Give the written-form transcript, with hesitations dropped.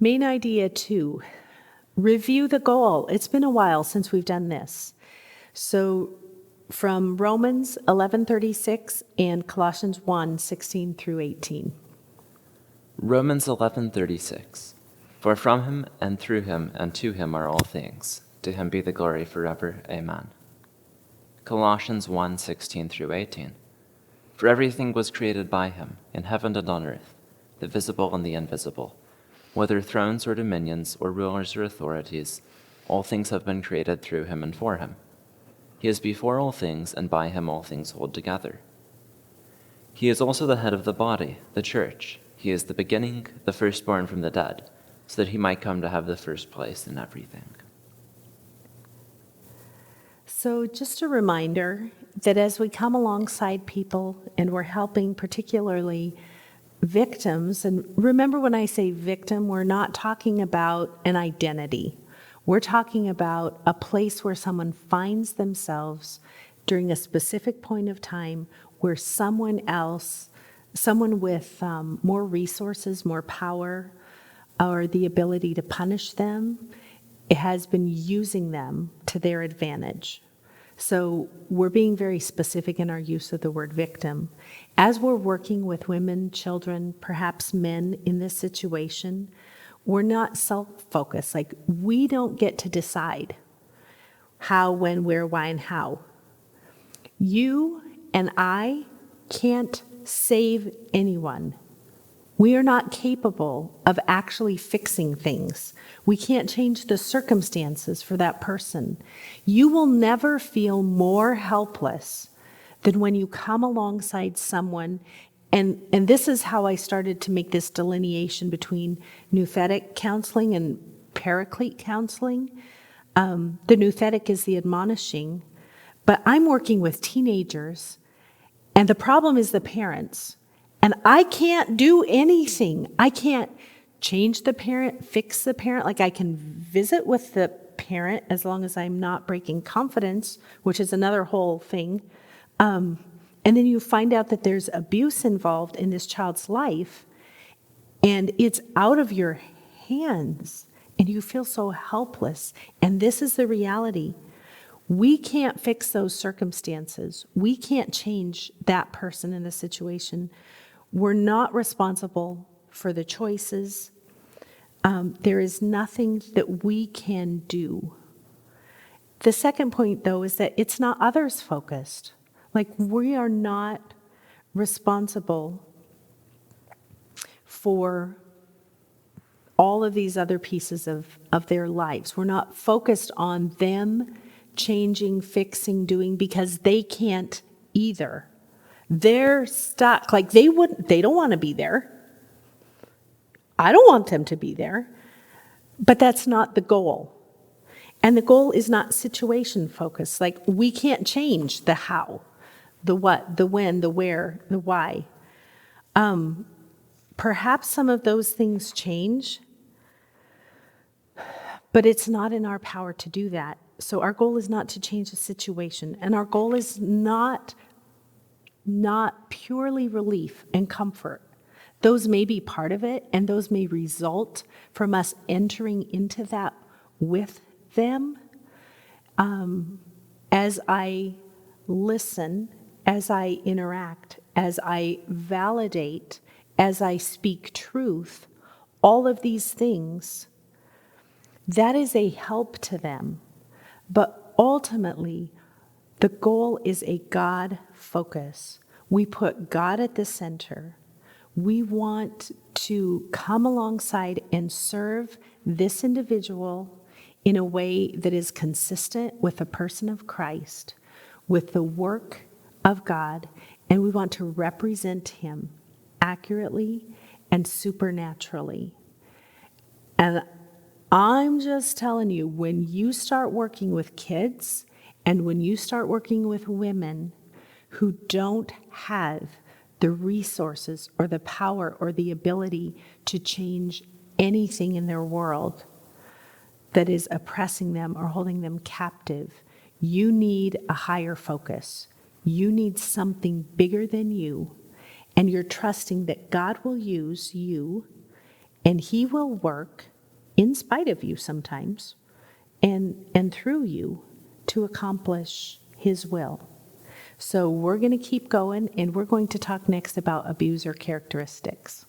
Main idea 2, review the goal. It's been a while since we've done this. So from Romans 11:36 and Colossians 1:16 through 18. Romans 11:36. For from him and through him and to him are all things. To him be the glory forever. Amen. Colossians 1:16 through 18. For everything was created by him, in heaven and on earth, the visible and the invisible. Whether thrones or dominions or rulers or authorities, all things have been created through him and for him. He is before all things, and by him all things hold together. He is also the head of the body, the church. He is the beginning, the firstborn from the dead, so that he might come to have the first place in everything. So just a reminder that as we come alongside people and we're helping particularly victims, and remember when I say victim, we're not talking about an identity. We're talking about a place where someone finds themselves during a specific point of time where someone else, someone with more resources, more power, or the ability to punish them, it has been using them to their advantage. So we're being very specific in our use of the word victim. As we're working with women, children, perhaps men in this situation, we're not self-focused. Like, we don't get to decide how, when, where, why, and how. You and I can't save anyone. We are not capable of actually fixing things. We can't change the circumstances for that person. You will never feel more helpless than when you come alongside someone, and this is how I started to make this delineation between nouthetic counseling and paraclete counseling. The nouthetic is the admonishing, but I'm working with teenagers, and the problem is the parents. And I can't do anything. I can't change the parent, fix the parent. Like, I can visit with the parent as long as I'm not breaking confidence, which is another whole thing. And then you find out that there's abuse involved in this child's life, and it's out of your hands, and you feel so helpless. And this is the reality. We can't fix those circumstances. We can't change that person in the situation. We're not responsible for the choices. There is nothing that we can do. The second point, though, is that it's not others focused. Like, we are not responsible for all of these other pieces of their lives. We're not focused on them changing, fixing, doing, because they can't either. They're stuck. Like, they don't want to be there. I don't want them to be there. But that's not the goal. And the goal is not situation focused. Like, we can't change the how, the what, the when, the where, the why. Perhaps some of those things change, but it's not in our power to do that. So our goal is not to change the situation. And our goal is not purely relief and comfort. Those may be part of it, and those may result from us entering into that with them. As I listen, as I interact, as I validate, as I speak truth, all of these things, that is a help to them. But ultimately, the goal is a God focus. We put God at the center. We want to come alongside and serve this individual in a way that is consistent with the person of Christ, with the work of God, and we want to represent him accurately and supernaturally. And I'm just telling you, when you start working with kids and when you start working with women who don't have the resources or the power or the ability to change anything in their world that is oppressing them or holding them captive, you need a higher focus. You need something bigger than you, and you're trusting that God will use you And he will work in spite of you sometimes and through you to accomplish his will. So we're going to keep going, and we're going to talk next about abuser characteristics.